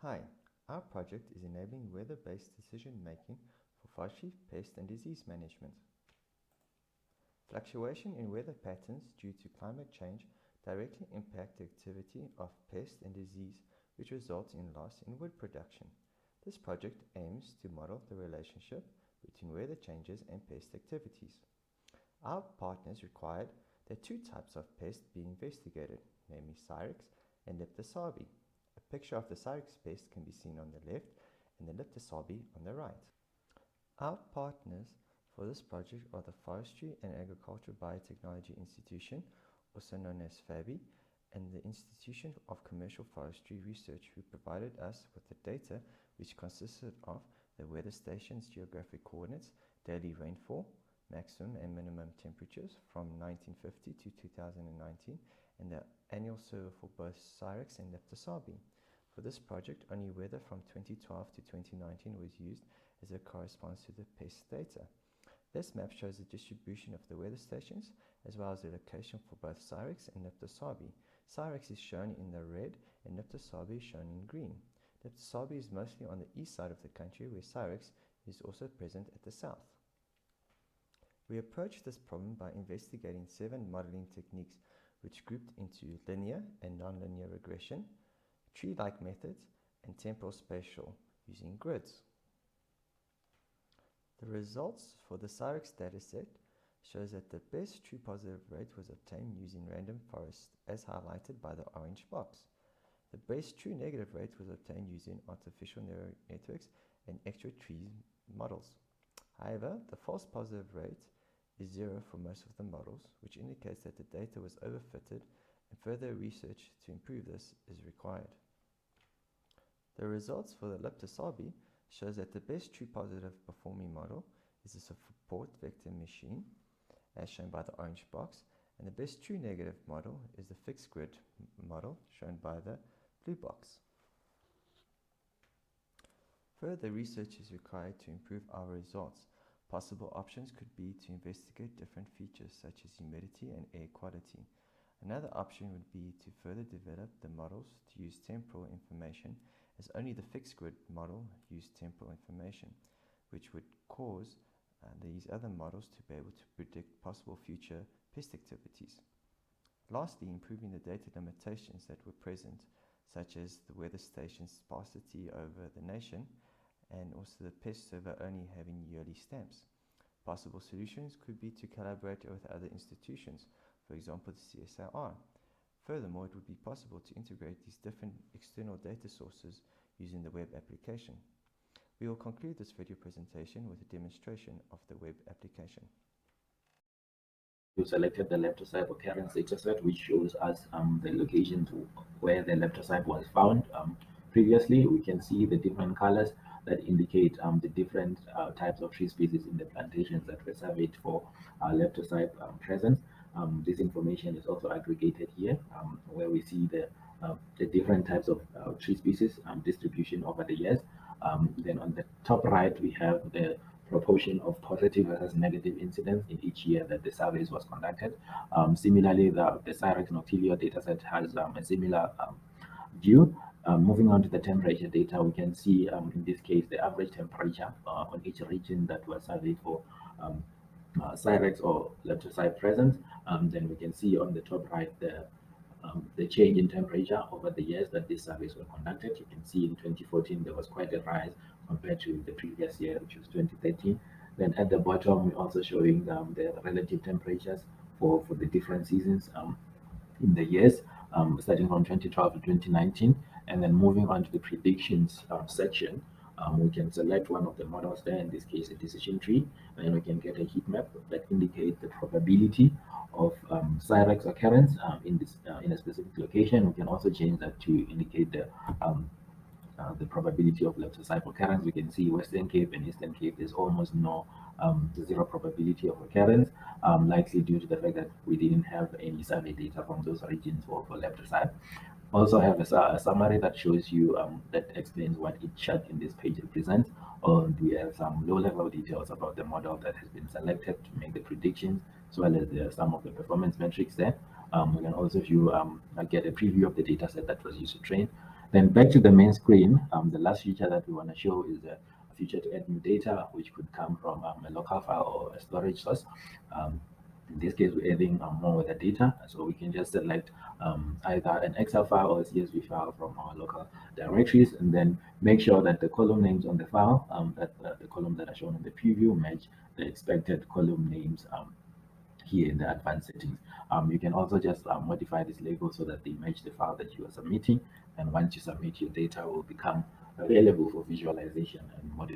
Hi, our project is enabling weather-based decision-making for forestry, pest and disease management. Fluctuation in weather patterns due to climate change directly impact the activity of pest and disease, which results in loss in wood production. This project aims to model the relationship between weather changes and pest activities. Our partners required that two types of pests be investigated, namely Sirex and Leptocybe. A picture of the Sirex pest can be seen on the left and the Leptocybe on the right. Our partners for this project are the Forestry and Agricultural Biotechnology Institution, also known as FABI, and the Institution of Commercial Forestry Research, who provided us with the data which consisted of the weather station's geographic coordinates, daily rainfall, maximum and minimum temperatures from 1950 to 2019, and the annual survey for both Sirex and Leptocybe. For this project, only weather from 2012 to 2019 was used as it corresponds to the pest data. This map shows the distribution of the weather stations as well as the location for both Sirex and Leptocybe. Sirex is shown in the red and Leptocybe is shown in green. Leptocybe is mostly on the east side of the country, where Sirex is also present at the south. We approached this problem by investigating 7 modeling techniques which grouped into linear and nonlinear regression, tree-like methods, and temporal spatial using grids. The results for the Sirex dataset shows that the best true positive rate was obtained using random forests, as highlighted by the orange box. The best true negative rate was obtained using artificial neural networks and extra tree models. However, the false positive rate is 0 for most of the models, which indicates that the data was overfitted and further research to improve this is required. The results for the Leptocybe shows that the best true positive performing model is a support vector machine, as shown by the orange box, and the best true negative model is the fixed grid model, shown by the blue box. Further research is required to improve our results. Possible options could be to investigate different features such as humidity and air quality. Another option would be to further develop the models to use temporal information, as only the fixed grid model used temporal information, which would cause these other models to be able to predict possible future pest activities. Lastly, improving the data limitations that were present, such as the weather station's sparsity over the nation, and also the pest server only having yearly stamps. Possible solutions could be to collaborate with other institutions, for example the CSIR. Furthermore, it would be possible to integrate these different external data sources using the web application. We will conclude this video presentation with a demonstration of the web application. We selected the Leptocybe occurrence dataset, which shows us the location to where the Leptocybe was found. Previously, we can see the different colors that indicate the different types of tree species in the plantations that were surveyed for Leptocybe presence. This information is also aggregated here, where we see the different types of tree species distribution over the years. Then on the top right, we have the proportion of positive versus negative incidents in each year that the surveys was conducted. Similarly, the Sirex Noctilio dataset has a similar view. Moving on to the temperature data, we can see in this case the average temperature on each region that was surveyed for Sirex or Leptocybe presence. Then we can see on the top right the change in temperature over the years that these surveys were conducted. You can see in 2014 there was quite a rise compared to the previous year, which was 2013. Then at the bottom, we're also showing the relative temperatures for the different seasons in the years, starting from 2012 to 2019. And then moving on to the predictions section, we can select one of the models there, in this case a decision tree, and then we can get a heat map that indicates the probability of Sirex occurrence in a specific location. We can also change that to indicate the probability of Leptocybe occurrence. We can see Western Cape and Eastern Cape, there's almost no zero probability of occurrence, likely due to the fact that we didn't have any survey data from those regions for Leptocybe. Also have a summary that shows you that explains what each chart in this page represents. We have some low-level details about the model that has been selected to make the predictions, as well as some of the performance metrics there. We can also view get a preview of the data set that was used to train, Then back to the main screen, the last feature that we want to show is a feature to add new data, which could come from a local file or a storage source. In this case, we're adding more with the data, so we can just select either an Excel file or a CSV file from our local directories, and then make sure that the column names on the file, the columns that are shown in the preview, match the expected column names here in the advanced settings. You can also just modify this label so that they match the file that you are submitting, and once you submit, your data will become available for visualization and modification.